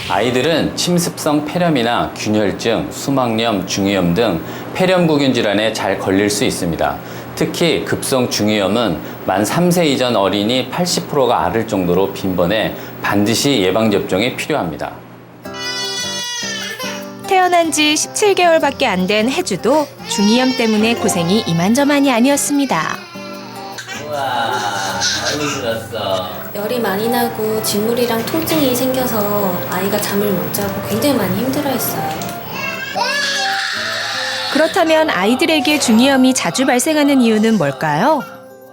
아이들은 침습성 폐렴이나 균혈증, 수막염, 중이염 등 폐렴구균 질환에 잘 걸릴 수 있습니다. 특히 급성 중이염은 만 3세 이전 어린이 80%가 앓을 정도로 빈번해 반드시 예방접종이 필요합니다. 태어난 지 17개월밖에 안 된 혜주도 중이염 때문에 고생이 이만저만이 아니었습니다. 우와, 아이고 들었어. 열이 많이 나고 진물이랑 통증이 생겨서 아이가 잠을 못 자고 굉장히 많이 힘들어했어요. 그렇다면 아이들에게 중이염이 자주 발생하는 이유는 뭘까요?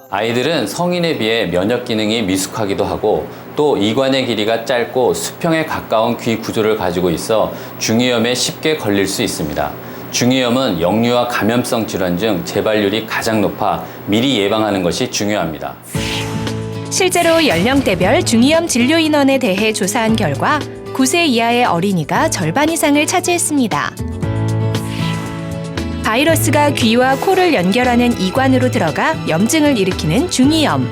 아이들은 성인에 비해 면역 기능이 미숙하기도 하고 또 이관의 길이가 짧고 수평에 가까운 귀 구조를 가지고 있어 중이염에 쉽게 걸릴 수 있습니다. 중이염은 역류와 감염성 질환 중 재발률이 가장 높아 미리 예방하는 것이 중요합니다. 실제로 연령대별 중이염 진료 인원에 대해 조사한 결과 9세 이하의 어린이가 절반 이상을 차지했습니다. 바이러스가 귀와 코를 연결하는 이관으로 들어가 염증을 일으키는 중이염.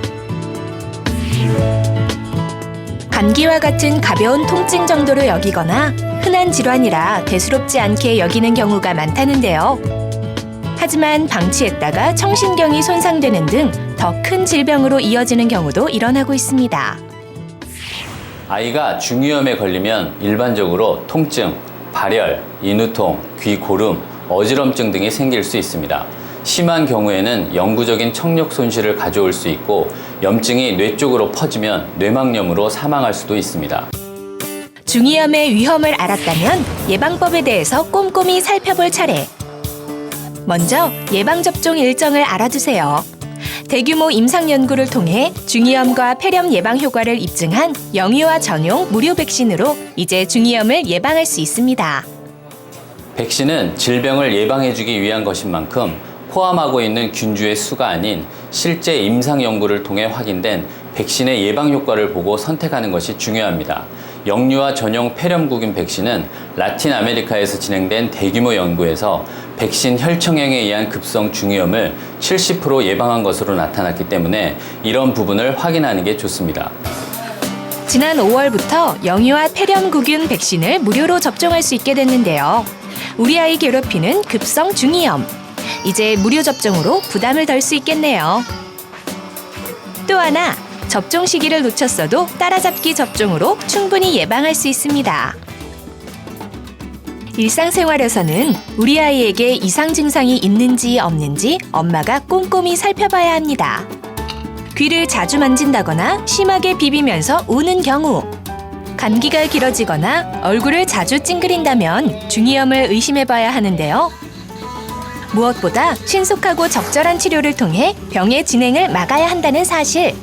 감기와 같은 가벼운 통증 정도로 여기거나 흔한 질환이라 대수롭지 않게 여기는 경우가 많다는데요. 하지만 방치했다가 청신경이 손상되는 등 더 큰 질병으로 이어지는 경우도 일어나고 있습니다. 아이가 중이염에 걸리면 일반적으로 통증, 발열, 인후통, 귀 고름, 어지럼증 등이 생길 수 있습니다. 심한 경우에는 영구적인 청력 손실을 가져올 수 있고 염증이 뇌 쪽으로 퍼지면 뇌막염으로 사망할 수도 있습니다. 중이염의 위험을 알았다면 예방법에 대해서 꼼꼼히 살펴볼 차례. 먼저 예방접종 일정을 알아두세요. 대규모 임상 연구를 통해 중이염과 폐렴 예방 효과를 입증한 영유아 전용 무료 백신으로 이제 중이염을 예방할 수 있습니다. 백신은 질병을 예방해주기 위한 것인 만큼 포함하고 있는 균주의 수가 아닌 실제 임상 연구를 통해 확인된 백신의 예방 효과를 보고 선택하는 것이 중요합니다. 영유아 전용 폐렴구균 백신은 라틴 아메리카에서 진행된 대규모 연구에서 백신 혈청형에 의한 급성 중이염을 70% 예방한 것으로 나타났기 때문에 이런 부분을 확인하는 게 좋습니다. 지난 5월부터 영유아 폐렴구균 백신을 무료로 접종할 수 있게 됐는데요. 우리 아이 괴롭히는 급성 중이염. 이제 무료 접종으로 부담을 덜 수 있겠네요. 또 하나, 접종 시기를 놓쳤어도 따라잡기 접종으로 충분히 예방할 수 있습니다. 일상생활에서는 우리 아이에게 이상 증상이 있는지 없는지 엄마가 꼼꼼히 살펴봐야 합니다. 귀를 자주 만진다거나 심하게 비비면서 우는 경우, 감기가 길어지거나 얼굴을 자주 찡그린다면 중이염을 의심해봐야 하는데요. 무엇보다 신속하고 적절한 치료를 통해 병의 진행을 막아야 한다는 사실.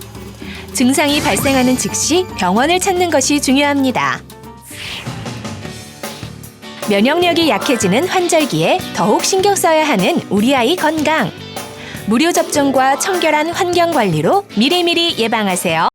증상이 발생하는 즉시 병원을 찾는 것이 중요합니다. 면역력이 약해지는 환절기에 더욱 신경 써야 하는 우리 아이 건강. 무료 접종과 청결한 환경 관리로 미리미리 예방하세요.